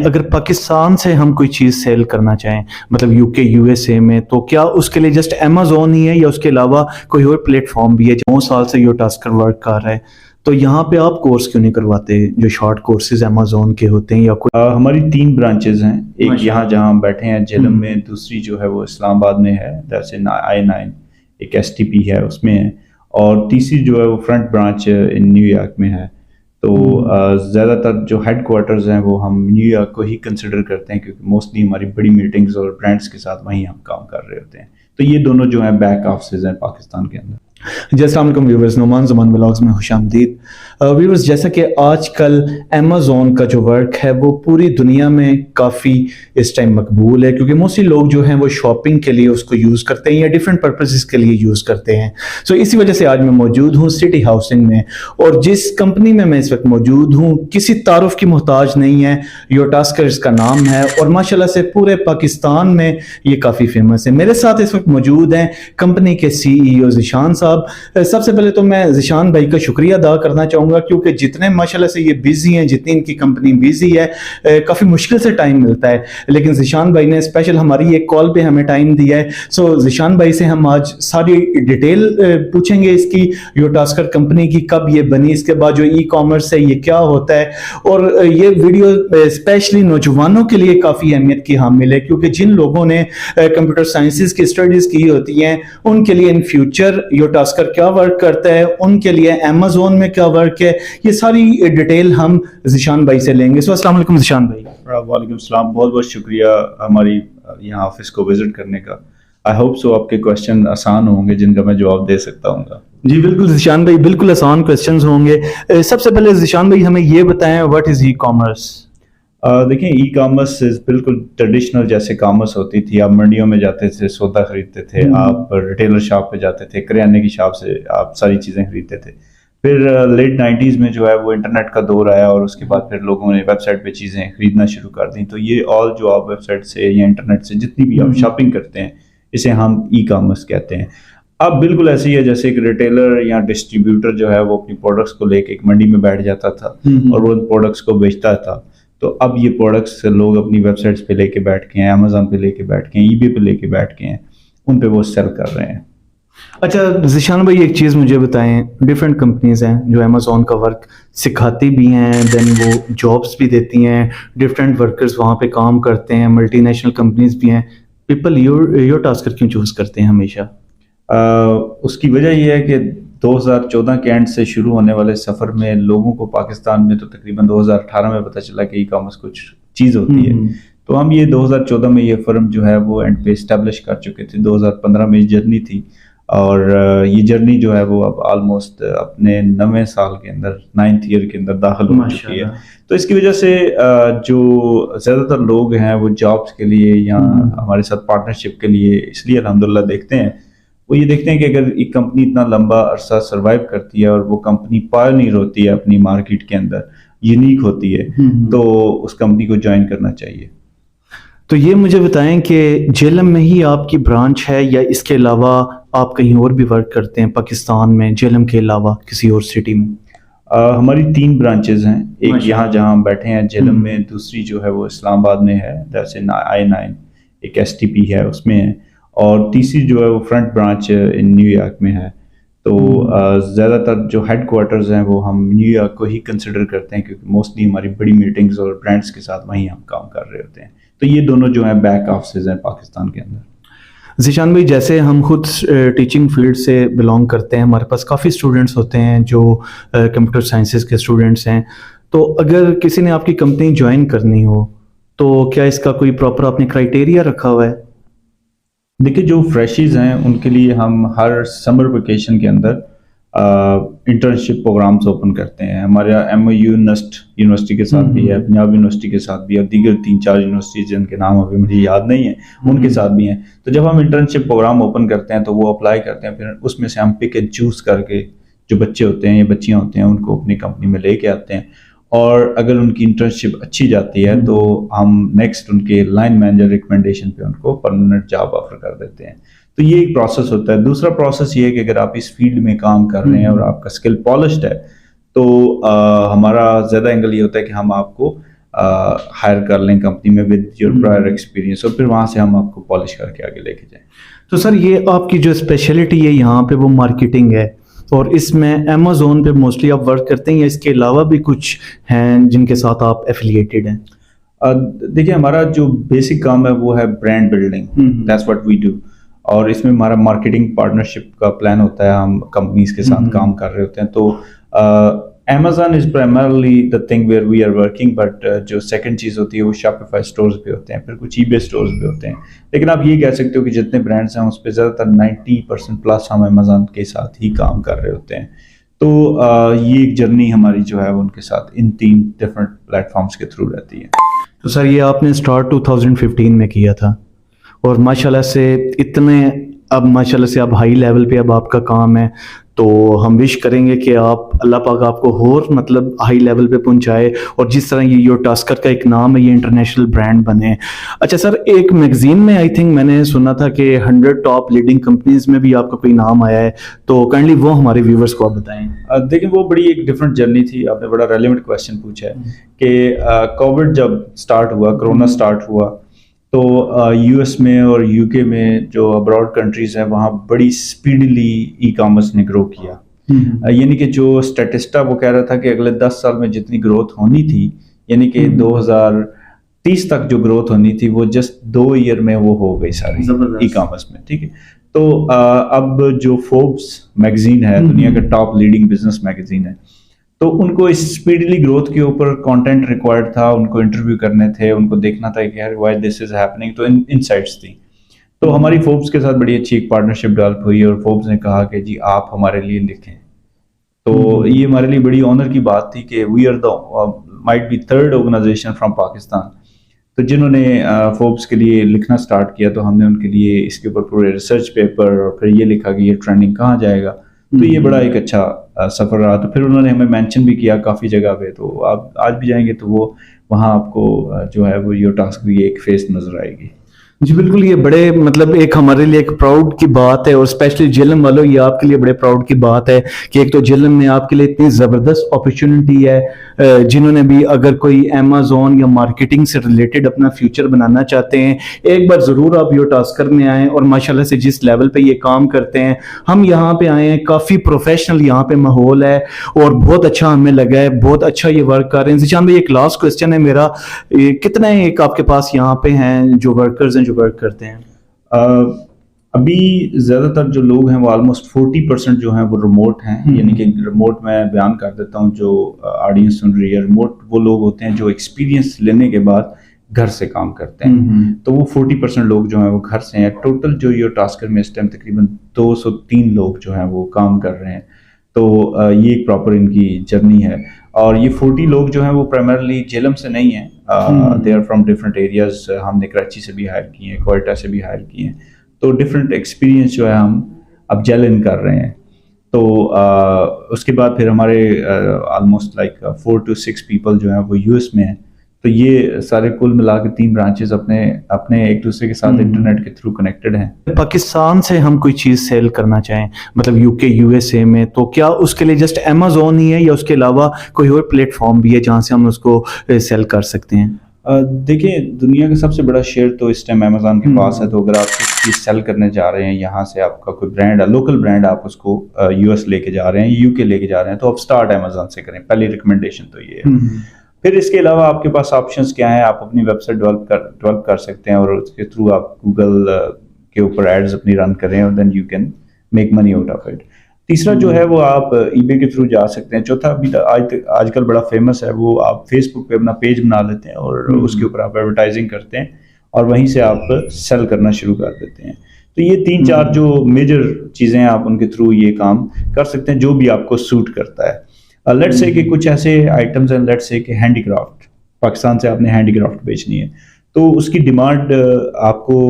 अगर पाकिस्तान से हम कोई चीज़ सेल करना चाहें, मतलब यूके यूएसए में, तो क्या उसके लिए जस्ट अमेजोन ही है या उसके अलावा कोई और प्लेटफॉर्म भी है? 9 साल से योटास्कर वर्क कर रहा है, तो यहाँ पे आप कोर्स क्यों नहीं करवाते जो शॉर्ट कोर्सेज अमेजोन के होते हैं या कोई? हमारी 3 ब्रांचेज हैं। एक यहाँ जहाँ हम बैठे हैं झेलम में, दूसरी जो है वो इस्लामाबाद में है, दैट्स इन I9, एक STP है उसमें है, और तीसरी जो है वो फ्रंट ब्रांच इन न्यूयॉर्क में है। तो ज़्यादातर जो हेड क्वार्टर्स हैं वो हम न्यूयॉर्क को ही कंसिडर करते हैं, क्योंकि मोस्टली हमारी बड़ी मीटिंग्स और ब्रांड्स के साथ वहीं हम काम कर रहे होते हैं। तो ये दोनों जो हैं बैक ऑफिस हैं पाकिस्तान के अंदर। अस्सलाम वालेकुम व्यूअर्स, नुमान ज़मान व्लॉग्स में खुशामदीद। व्यूअर्स, जैसा कि आजकल अमेज़ॉन का जो वर्क है वो पूरी दुनिया में काफ़ी इस टाइम मकबूल है, क्योंकि मोस्टली लोग जो हैं वो शॉपिंग के लिए उसको यूज़ करते हैं या डिफरेंट पर्पसेस के लिए यूज़ करते हैं। सो इसी वजह से आज मैं मौजूद हूँ सिटी हाउसिंग में, और जिस कंपनी में मैं इस वक्त मौजूद हूँ किसी तारुफ की मोहताज नहीं है। योटास्कर इसका नाम है और माशाल्लाह से पूरे पाकिस्तान में ये काफ़ी फेमस है। मेरे साथ इस वक्त मौजूद हैं कंपनी के CEO ज़ीशान साहब। सबसे पहले तो मैं ज़ीशान भाई का शुक्रिया अदा करना चाहूँगा, क्योंकि जितने माशाल्लाह से ये बिजी हैं, जितनी इनकी कंपनी बिजी है, काफ़ी मुश्किल से टाइम मिलता है, लेकिन ज़ीशान भाई ने स्पेशल हमारी एक कॉल पे हमें टाइम दिया है। सो ज़ीशान भाई से हम आज सारी डिटेल पूछेंगे इसकी, योटास्कर कंपनी की, कब ये बनी, इसके बाद जो ई-कॉमर्स है ये क्या होता है, और ये वीडियो स्पेशली नौजवानों के लिए काफ़ी अहमियत की हामिल है, क्योंकि जिन लोगों ने कंप्यूटर साइंसेज की स्टडीज़ की होती हैं उनके लिए इन फ्यूचर योटास्कर क्या वर्क करता है, उनके लिए अमेज़ॉन में क्या वर्क है, ये सारी डिटेल हम ज़ीशान भाई से लेंगे। सो अस्सलाम वालेकुम ज़ीशान भाई। वालेकुम सलाम, बहुत बहुत शुक्रिया हमारी यहाँ ऑफिस को विजिट करने का। आई होप सो आपके क्वेश्चन आसान होंगे जिनका मैं जवाब दे सकता हूँ। जी बिल्कुल ज़ीशान भाई, बिल्कुल आसान क्वेश्चंस होंगे। सबसे पहले ज़ीशान भाई हमें ये बताएं, व्हाट इज़ ई-कॉमर्स? देखिए, ई कॉमर्स बिल्कुल ट्रेडिशनल जैसे कॉमर्स होती थी। आप मंडियों में जाते थे, सौदा खरीदते थे, आप रिटेलर शॉप पे जाते थे, किराने की शॉप से आप सारी चीज़ें खरीदते थे। फिर लेट 90s में जो है वो इंटरनेट का दौर आया, और उसके बाद फिर लोगों ने वेबसाइट पे चीज़ें खरीदना शुरू कर दी। तो ये ऑल जो आप वेबसाइट से या इंटरनेट से जितनी भी आप शॉपिंग करते हैं, इसे हम ई कॉमर्स कहते हैं। अब बिल्कुल ऐसे ही है जैसे एक रिटेलर या डिस्ट्रीब्यूटर जो है वो अपनी प्रोडक्ट्स को लेके एक मंडी में बैठ जाता था और वो उन प्रोडक्ट्स को बेचता था। तो अब ये प्रोडक्ट्स लोग अपनी वेबसाइट्स पे लेके बैठ के हैं, अमेज़न पे लेके बैठ के हैं, eBay पे लेके बैठ के हैं, उन पे वो सेल कर रहे हैं। अच्छा ज़ीशान भाई, एक चीज़ मुझे बताएं, डिफरेंट कंपनीज हैं जो अमेज़ॉन का वर्क सिखाती भी हैं, देन वो जॉब्स भी देती हैं, डिफरेंट वर्कर्स वहाँ पे काम करते हैं, मल्टीनेशनल कंपनीज भी हैं, पीपल योटास्कर क्यों चूज़ करते हैं हमेशा? उसकी वजह यह है कि 2014 के एंड से शुरू होने वाले सफ़र में लोगों को पाकिस्तान में तो तकरीबन 2018 में पता चला कि ई कॉमर्स कुछ चीज़ होती है। तो हम ये 2014 में ये फर्म जो है वो एंड पे इस्टेब्लिश कर चुके थे। 2015 में ये जर्नी थी, और ये जर्नी जो है वो अब ऑलमोस्ट अपने 9वें साल के अंदर, 9th ईयर के अंदर दाखिल हो चुकी है। तो इसकी वजह से जो ज़्यादातर लोग हैं वो जॉब्स के लिए या हमारे साथ पार्टनरशिप के लिए इसलिए अल्हम्दुलिल्लाह देखते हैं, वो ये देखते हैं कि अगर एक कंपनी इतना लंबा अरसा सर्वाइव करती है और वो कंपनी पायनियर होती है अपनी मार्केट के अंदर, यूनिक होती है, तो उस कंपनी को ज्वाइन करना चाहिए। तो ये मुझे बताएं कि झेलम में ही आपकी ब्रांच है या इसके अलावा आप कहीं और भी वर्क करते हैं पाकिस्तान में, झेलम के अलावा किसी और सिटी में? हमारी 3 ब्रांचेज हैं। एक यहाँ जहाँ हम बैठे हैं झेलम में, दूसरी जो है वो इस्लामाबाद में है, दैट्स इन I9, एक STP है उसमें है, और तीसरी जो है वो फ्रंट ब्रांच इन न्यूयॉर्क में है। तो ज़्यादातर जो हेड क्वार्टर्स हैं वो हम न्यूयॉर्क को ही कंसिडर करते हैं, क्योंकि मोस्टली हमारी बड़ी मीटिंग्स और ब्रांड्स के साथ वहीं हम काम कर रहे होते हैं। तो ये दोनों जो हैं बैक ऑफिस हैं पाकिस्तान के अंदर। ज़ीशान भाई, जैसे हम खुद टीचिंग फील्ड से बिलोंग करते हैं, हमारे पास काफ़ी स्टूडेंट्स होते हैं जो कंप्यूटर साइंसेज के स्टूडेंट्स हैं, तो अगर किसी ने आपकी कंपनी ज्वाइन करनी हो तो क्या इसका कोई प्रॉपर आपने क्राइटेरिया रखा हुआ है? देखिए, जो फ्रेशीज हैं उनके लिए हम हर समर वेकेशन के अंदर इंटर्नशिप प्रोग्राम्स ओपन करते हैं। हमारे यहाँ MOU नस्ट यूनिवर्सिटी के साथ भी है, पंजाब यूनिवर्सिटी के साथ भी है, और दीगर 3-4 यूनिवर्सिटीज जिनके नाम अभी मुझे याद नहीं है उनके साथ भी हैं। तो जब हम इंटर्नशिप प्रोग्राम ओपन करते हैं तो वो अप्लाई करते हैं, फिर उसमें से हम पिक एंड चूज़ करके जो बच्चे होते हैं या बच्चियाँ होते हैं उनको अपनी कंपनी में लेके आते हैं, और अगर उनकी इंटर्नशिप अच्छी जाती है तो हम नेक्स्ट उनके लाइन मैनेजर रिकमेंडेशन पे उनको परमानेंट जॉब ऑफर कर देते हैं। तो ये एक प्रोसेस होता है। दूसरा प्रोसेस ये है कि अगर आप इस फील्ड में काम कर रहे हैं और आपका स्किल पॉलिश्ड है, तो हमारा ज़्यादा एंगल ये होता है कि हम आपको हायर कर लें कंपनी में विद योर प्रायर एक्सपीरियंस, और फिर वहाँ से हम आपको पॉलिश करके आगे लेके जाएं। तो सर ये आपकी जो स्पेशलिटी है यहाँ पे वो मार्केटिंग है, और इसमें अमेज़ोन पे मोस्टली आप वर्क करते हैं या इसके अलावा भी कुछ हैं जिनके साथ आप एफिलिएटेड हैं? देखिए, हमारा जो बेसिक काम है वो है brand building, that's what we do. और इसमें हमारा मार्केटिंग पार्टनरशिप का प्लान होता है, हम कंपनीज के साथ काम कर रहे होते हैं। तो Amazon is primarily the thing where we are working, but जो सेकंड चीज़ होती है वो Shopify स्टोर्स पे होते हैं, फिर कुछ eBay स्टोर्स भी होते हैं। लेकिन आप ये कह सकते हो कि जितने ब्रांड्स हैं उस पर ज़्यादातर 90% प्लस हम Amazon के साथ ही काम कर रहे होते हैं। तो ये एक जर्नी हमारी जो है वो उनके साथ इन 3 डिफरेंट प्लेटफॉर्म्स के थ्रू रहती है। तो सर ये आपने स्टार्ट 2015 में किया था, और माशाल्लाह से इतने अब माशाल्लाह से अब हाई लेवल पे अब आपका काम है, तो हम विश करेंगे कि आप अल्लाह पाक आपको और मतलब हाई लेवल पे पहुंचाए, और जिस तरह ये योर टास्कर का एक नाम है ये इंटरनेशनल ब्रांड बने। अच्छा सर, एक मैगजीन में आई थिंक मैंने सुना था कि 100 टॉप लीडिंग कंपनीज में भी आपका कोई नाम आया है, तो काइंडली वो हमारे व्यूवर्स को आप बताएं। देखिए, वो बड़ी एक डिफरेंट जर्नी थी। आपने बड़ा रेलेवेंट क्वेश्चन पूछा है कि कोविड जब स्टार्ट हुआ, कोरोना स्टार्ट हुआ, तो यूएस में और यूके में जो अब्रॉड कंट्रीज हैं वहाँ बड़ी स्पीडली ई कॉमर्स ने ग्रो किया। यानी कि जो स्टैटिस्टा वो कह रहा था कि अगले 10 साल में जितनी ग्रोथ होनी थी, यानी कि 2030 तक जो ग्रोथ होनी थी वो जस्ट 2 ईयर में वो हो गई सारी ई कॉमर्स में। ठीक है, तो अब जो फोर्ब्स मैगजीन है, दुनिया का टॉप लीडिंग बिजनेस मैगजीन है, तो उनको इस स्पीडली ग्रोथ के ऊपर कंटेंट रिक्वायर्ड था, उनको इंटरव्यू करने थे, उनको देखना था कि यार व्हाई दिस इज हैपनिंग, तो इनसाइट्स थी। तो हमारी फोर्ब्स के साथ बड़ी अच्छी एक पार्टनरशिप डेवलप हुई, और फोर्ब्स ने कहा कि जी आप हमारे लिए लिखें। तो ये हमारे लिए बड़ी ऑनर की बात थी कि we are the might be third organisation from Pakistan, तो जिन्होंने फोर्ब्स के लिए लिखना स्टार्ट किया, तो हमने उनके लिए इसके ऊपर पूरे रिसर्च पेपर और फिर ये लिखा कि ये ट्रेंडिंग कहाँ जाएगा। तो ये बड़ा एक अच्छा सफ़र रहा। तो फिर उन्होंने हमें मेंशन भी किया काफ़ी जगह पे, तो आप आज भी जाएंगे तो वो वहाँ आपको जो है वो योर टास्क की एक फेस नज़र आएगी। जी बिल्कुल, ये बड़े मतलब एक हमारे लिए एक प्राउड की बात है, और स्पेशली जेलम वालों ये आपके लिए बड़े प्राउड की बात है कि एक तो जेलम में आपके लिए इतनी ज़बरदस्त अपॉर्चुनिटी है। जिन्होंने भी अगर कोई अमेज़ॉन या मार्केटिंग से रिलेटेड अपना फ्यूचर बनाना चाहते हैं, एक बार ज़रूर आप योर टास्कर में आएँ, और माशाल्लाह से जिस लेवल पे ये काम करते हैं, हम यहाँ पे आए हैं, काफ़ी प्रोफेशनल यहाँ पे माहौल है और बहुत अच्छा हमें लगा है, बहुत अच्छा ये वर्क कर रहे हैं। जिशान भाई, एक लास्ट क्वेश्चन है मेरा, कितने एक आपके पास यहाँ पे हैं जो वर्कर्स हैं जो वर्क करते हैं? अभी ज़्यादातर जो लोग हैं वो ऑलमोस्ट 40% जो हैं वो रिमोट हैं। यानी कि रिमोट मैं बयान कर देता हूँ, जो ऑडियंस सुन रही है, रिमोट वो लोग होते हैं जो एक्सपीरियंस लेने के बाद घर से काम करते हैं। तो वो 40% लोग जो हैं वो घर से हैं। टोटल जो योर टास्कर में इस टाइम तकरीबन 203 लोग जो हैं वो काम कर रहे हैं। तो ये एक प्रॉपर इनकी जर्नी है। और ये 40 लोग जो हैं वो प्राइमरली जेलम से नहीं हैं, they are from different areas. हमने कराची से भी हायर किए हैं, कोयटा से भी हायर किए हैं। तो डिफरेंट एक्सपीरियंस जो है हम अब जेल इन कर रहे हैं। तो उसके बाद फिर हमारे ऑलमोस्ट लाइक 4 to 6 पीपल जो हैं वो यूएस में हैं। तो ये सारे कुल मिला के 3 ब्रांचेस अपने एक दूसरे के साथ इंटरनेट के थ्रू कनेक्टेड हैं। पाकिस्तान से हम कोई चीज़ सेल करना चाहें, मतलब यूके यूएसए में, तो क्या उसके लिए जस्ट अमेज़ॉन ही है या उसके अलावा कोई और प्लेटफॉर्म भी है जहां से हम उसको सेल कर सकते हैं? देखिए, दुनिया का सबसे बड़ा शेयर तो इस टाइम अमेज़ॉन के पास है। तो अगर आप कुछ चीज़ सेल करने जा रहे हैं, यहाँ से आपका कोई ब्रांड है, लोकल ब्रांड, आप उसको यूएस लेके जा रहे हैं, यूके लेके जा रहे हैं, तो आप स्टार्ट अमेज़ॉन से करें। पहली रिकमेंडेशन तो ये है। फिर इसके अलावा आपके पास ऑप्शंस क्या हैं? आप अपनी वेबसाइट डेवलप कर सकते हैं, और उसके थ्रू आप गूगल के ऊपर एड्स अपनी रन करें, और then you can make money out of it. तीसरा जो है वो आप ईबे के थ्रू जा सकते हैं। चौथा अभी आजकल बड़ा फेमस है, वो आप फेसबुक पे अपना पेज बना लेते हैं और उसके ऊपर आप एडवर्टाइजिंग करते हैं, और वहीं से आप सेल करना शुरू कर देते हैं। तो ये 3-4 जो मेजर चीज़ें हैं, आप उनके थ्रू ये काम कर सकते हैं, जो भी आपको सूट करता है। लेट्स से कि कुछ ऐसे आइटम्स हैं, लेट्स से कि हैंडीक्राफ्ट, पाकिस्तान से आपने हैंडीक्राफ्ट बेचनी है, तो उसकी डिमांड आपको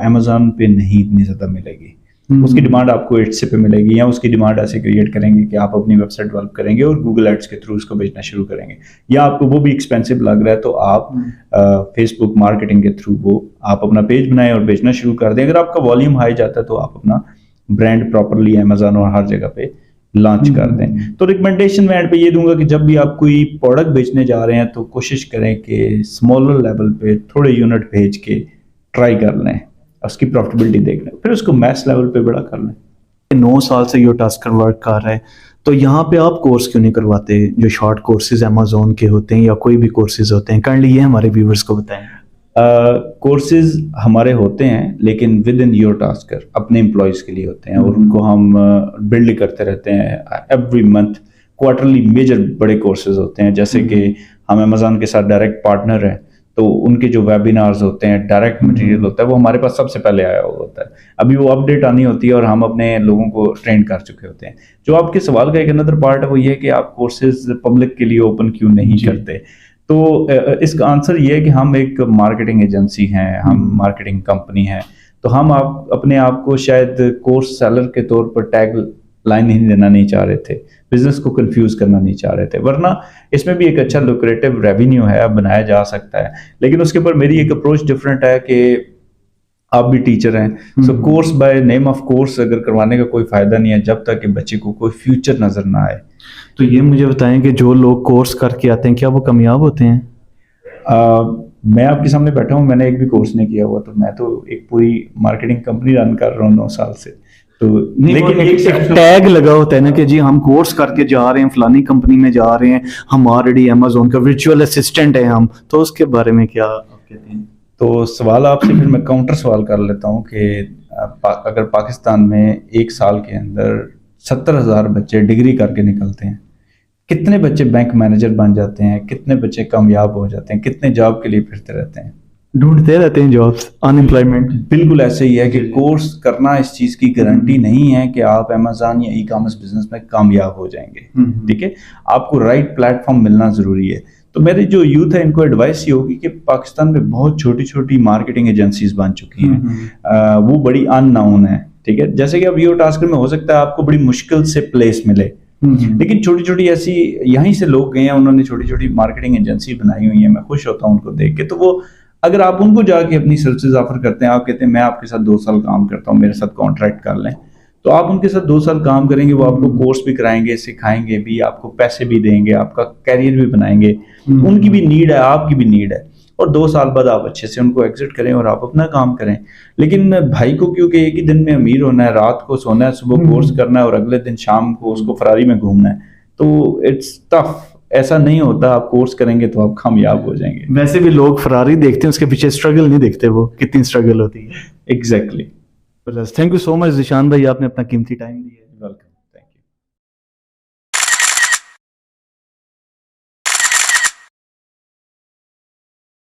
अमेज़ॉन पे नहीं इतनी ज़्यादा मिलेगी। उसकी डिमांड आपको एड्स पे मिलेगी, या उसकी डिमांड ऐसे क्रिएट करेंगे कि आप अपनी वेबसाइट डेवलप करेंगे और गूगल एड्स के थ्रू उसको बेचना शुरू करेंगे। या आपको वो भी एक्सपेंसिव लग रहा है, तो आप फेसबुक मार्केटिंग के थ्रू वो आप अपना पेज बनाएं और बेचना शुरू कर दें। अगर आपका वॉल्यूम हाई जाता है तो आप अपना ब्रांड प्रॉपरली अमेज़ॉन और हर जगह पे लॉन्च कर दें। तो रिकमेंडेशन मैं एंड पे ये दूंगा कि जब भी आप कोई प्रोडक्ट बेचने जा रहे हैं तो कोशिश करें कि स्मॉलर लेवल पे थोड़े यूनिट भेज के ट्राई कर लें, उसकी प्रॉफिटेबिलिटी देख लें, फिर उसको मैस लेवल पे बड़ा कर लें। 9 साल से योटास्कर वर्क कर रहा है, तो यहाँ पे आप कोर्स क्यों नहीं करवाते जो शॉर्ट कोर्सेज अमेजोन के होते हैं या कोई भी कोर्सेज होते हैं? काइंडली ये हमारे व्यूवर्स को बताएं। कोर्सेज हमारे होते हैं लेकिन विद इन योटास्कर अपने एम्प्लॉयज़ के लिए होते हैं, और उनको हम बिल्ड करते रहते हैं एवरी मंथ। क्वार्टरली मेजर बड़े कोर्सेज होते हैं, जैसे कि हम अमेजोन के साथ डायरेक्ट पार्टनर हैं, तो उनके जो वेबिनार्स होते हैं, डायरेक्ट मटेरियल होता है, वो हमारे पास सबसे पहले आया हुआ होता है। अभी वो अपडेट आनी होती है और हम अपने लोगों को ट्रेन कर चुके होते हैं। जो आपके सवाल का एक अनदर पार्ट है वो ये है कि आप कोर्सेज पब्लिक के लिए ओपन क्यों नहीं करते। तो इसका आंसर ये है कि हम एक मार्केटिंग एजेंसी हैं, हम मार्केटिंग कंपनी हैं, तो हम अपने आप को शायद कोर्स सेलर के तौर पर टैग लाइन नहीं देना नहीं चाह रहे थे, बिजनेस को कंफ्यूज करना नहीं चाह रहे थे, वरना इसमें भी एक अच्छा लुक्रेटिव रेवेन्यू है, बनाया जा सकता है। लेकिन उसके ऊपर मेरी एक अप्रोच डिफरेंट है कि आप भी टीचर हैं, सो course by name of course अगर करवाने का कोई फायदा नहीं है जब तक कि बच्चे को कोई फ्यूचर नजर ना आए। तो ये मुझे बताएं कि जो लोग कोर्स करके आते हैं क्या वो कामयाब होते हैं? मैं आपके सामने बैठा हूँ, मैंने एक भी कोर्स नहीं किया हुआ, तो मैं तो एक पूरी मार्केटिंग कंपनी रन कर रहा हूँ 9 साल से। तो लेकिन एक टैग लगा होता है ना कि जी हम कोर्स करके जा रहे हैं, फलानी कंपनी में जा रहे हैं, हम ऑलरेडी अमेजोन का वर्चुअल असिस्टेंट है हम, तो उसके बारे में क्या आप कहते हैं? तो सवाल आपसे फिर मैं काउंटर सवाल कर लेता हूँ कि अगर पाकिस्तान में 1 साल के अंदर 70,000 बच्चे डिग्री करके निकलते हैं, कितने बच्चे बैंक मैनेजर बन जाते हैं, कितने बच्चे कामयाब हो जाते हैं, कितने जॉब के लिए फिरते रहते हैं, ढूंढते रहते हैं जॉब्स, अनएम्प्लॉयमेंट? बिल्कुल ऐसे ही है कि कोर्स करना इस चीज़ की गारंटी नहीं है कि आप अमेज़न या ई कॉमर्स बिजनेस में कामयाब हो जाएंगे। ठीक है, आपको राइट प्लेटफॉर्म मिलना ज़रूरी है। तो मेरी जो यूथ है इनको एडवाइस ये होगी कि पाकिस्तान में बहुत छोटी छोटी मार्केटिंग एजेंसीज बन चुकी हैं, वो बड़ी अननोन है। ठीक है, जैसे कि अब योटास्कर में हो सकता है आपको बड़ी मुश्किल से प्लेस मिले, लेकिन छोटी छोटी ऐसी यहीं से लोग गए हैं, उन्होंने छोटी छोटी मार्केटिंग एजेंसी बनाई हुई है, मैं खुश होता हूँ उनको देख के। तो वो अगर आप उनको जाके अपनी सर्विसेज ऑफर करते हैं, आप कहते हैं मैं आपके साथ 2 साल काम करता हूँ, मेरे साथ कॉन्ट्रैक्ट कर लें, तो आप उनके साथ 2 साल काम करेंगे, वो आपको कोर्स भी कराएंगे, सिखाएंगे भी, आपको पैसे भी देंगे, आपका कैरियर भी बनाएंगे। उनकी भी नीड है, आपकी भी नीड है, और 2 साल बाद आप अच्छे से उनको एग्जिट करें और आप अपना काम करें। लेकिन भाई को क्योंकि एक ही दिन में अमीर होना है, रात को सोना है, सुबह कोर्स करना है और अगले दिन शाम को उसको फरारी में घूमना है, तो इट्स टफ। ऐसा नहीं होता, आप कोर्स करेंगे तो आप कामयाब हो जाएंगे। वैसे भी लोग फरारी देखते हैं, उसके पीछे स्ट्रगल नहीं देखते, वो कितनी स्ट्रगल होती है। Exactly. Thank you so much Zeeshan भाई, आपने अपना कीमती टाइम दिया।